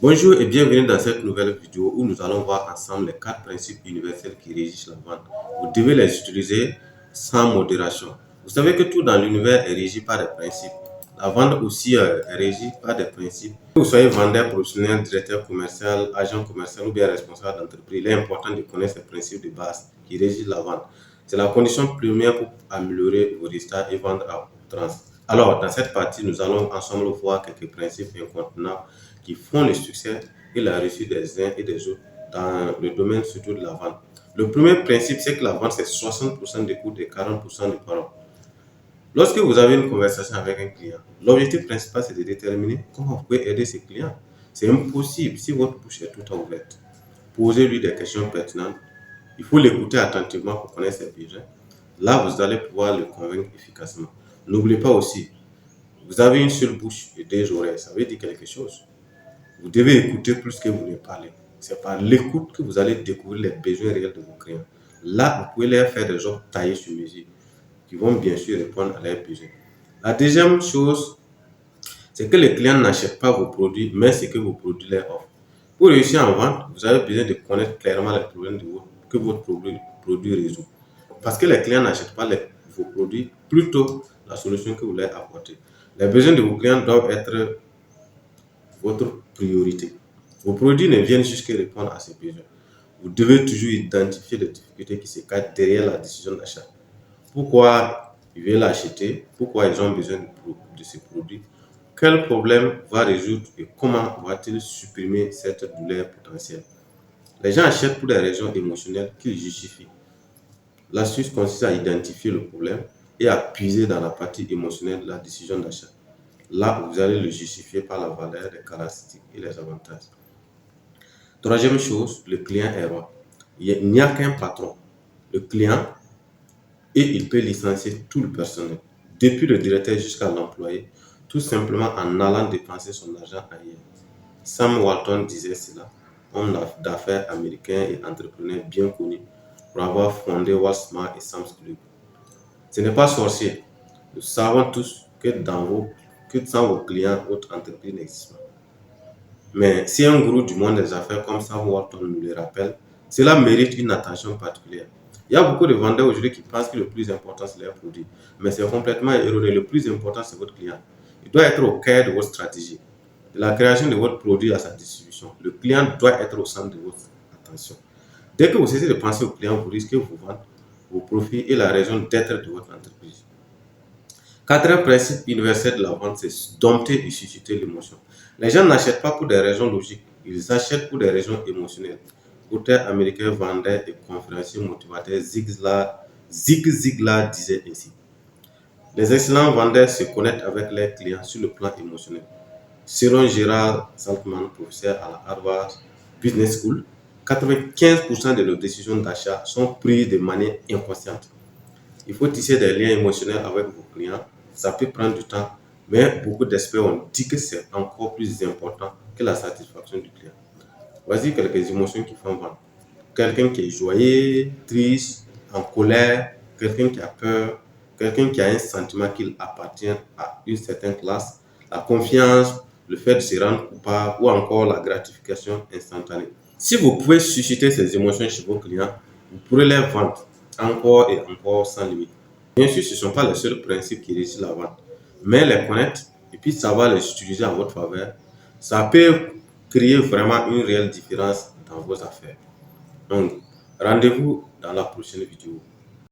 Bonjour et bienvenue dans cette nouvelle vidéo où nous allons voir ensemble les 4 principes universels qui régissent la vente. Vous devez les utiliser sans modération. Vous savez que tout dans l'univers est régi par des principes. La vente aussi est régie par des principes. Que vous soyez vendeur professionnel, directeur commercial, agent commercial ou bien responsable d'entreprise, il est important de connaître ces principes de base qui régissent la vente. C'est la condition première pour améliorer vos résultats et vendre à outrance. Alors, dans cette partie, nous allons ensemble voir quelques principes incontournables qui font le succès et la réussite des uns et des autres dans le domaine surtout de la vente. Le premier principe, c'est que la vente, c'est 60% de coûts et 40% de parole. Lorsque vous avez une conversation avec un client, l'objectif principal, c'est de déterminer comment vous pouvez aider ce client. C'est impossible si votre bouche est toute ouverte. Posez-lui des questions pertinentes. Il faut l'écouter attentivement pour connaître ses besoins. Là, vous allez pouvoir le convaincre efficacement. N'oubliez pas aussi, vous avez une seule bouche et deux oreilles. Ça veut dire quelque chose. Vous devez écouter plus que vous ne parlez. C'est par l'écoute que vous allez découvrir les besoins réels de vos clients. Là, vous pouvez leur faire des offres taillées sur mesure qui vont bien sûr répondre à leurs besoins. La deuxième chose, c'est que les clients n'achètent pas vos produits, mais ce que vos produits leur offrent. Pour réussir en vente, vous avez besoin de connaître clairement les problèmes que votre produit résout. Parce que les clients n'achètent pas vos produits, plutôt la solution que vous leur apportez. Les besoins de vos clients doivent être votre priorité. Vos produits ne viennent juste que répondre à ces besoins. Vous devez toujours identifier les difficultés qui se cachent derrière la décision d'achat. Pourquoi ils veulent l'acheter? Pourquoi ils ont besoin de ces produits? Quel problème va résoudre et comment va-t-il supprimer cette douleur potentielle? Les gens achètent pour des raisons émotionnelles qu'ils justifient. L'astuce consiste à identifier le problème et à puiser dans la partie émotionnelle de la décision d'achat. Là, vous allez le justifier par la valeur des caractéristiques et les avantages. Troisième chose, le client est roi. Il n'y a qu'un patron, le client, et il peut licencier tout le personnel, depuis le directeur jusqu'à l'employé, tout simplement en allant dépenser son argent ailleurs. Sam Walton disait cela, homme d'affaires américain et entrepreneur bien connu pour avoir fondé Walmart et Sam's Club. Ce n'est pas sorcier. Nous savons tous que sans vos clients, votre entreprise n'existe pas. Mais si un gourou du monde des affaires comme Sam Walton nous le rappelle, cela mérite une attention particulière. Il y a beaucoup de vendeurs aujourd'hui qui pensent que le plus important, c'est leur produit. Mais c'est complètement erroné. Le plus important, c'est votre client. Il doit être au cœur de votre stratégie. De la création de votre produit à sa distribution, le client doit être au centre de votre attention. Dès que vous cessez de penser au client, vous risquez vos ventes, vos profits et la raison d'être de votre entreprise. Quatrième principe universel de la vente, c'est dompter et susciter l'émotion. Les gens n'achètent pas pour des raisons logiques, ils achètent pour des raisons émotionnelles. L'auteur américain, vendeur et conférencier motivateur Zig Ziglar disait ainsi: les excellents vendeurs se connectent avec leurs clients sur le plan émotionnel. Selon Gerald Saltman, professeur à la Harvard Business School, 95% de nos décisions d'achat sont prises de manière inconsciente. Il faut tisser des liens émotionnels avec vos clients. Ça peut prendre du temps, mais beaucoup d'experts ont dit que c'est encore plus important que la satisfaction du client. Voici quelques émotions qui font vendre. Quelqu'un qui est joyeux, triste, en colère, quelqu'un qui a peur, quelqu'un qui a un sentiment qu'il appartient à une certaine classe, la confiance, le fait de se rendre coupable ou encore la gratification instantanée. Si vous pouvez susciter ces émotions chez vos clients, vous pourrez les vendre encore et encore sans limite. Bien sûr, ce ne sont pas les seuls principes qui régissent la vente, mais les connaître et puis savoir les utiliser en votre faveur, ça peut créer vraiment une réelle différence dans vos affaires. Donc, rendez-vous dans la prochaine vidéo.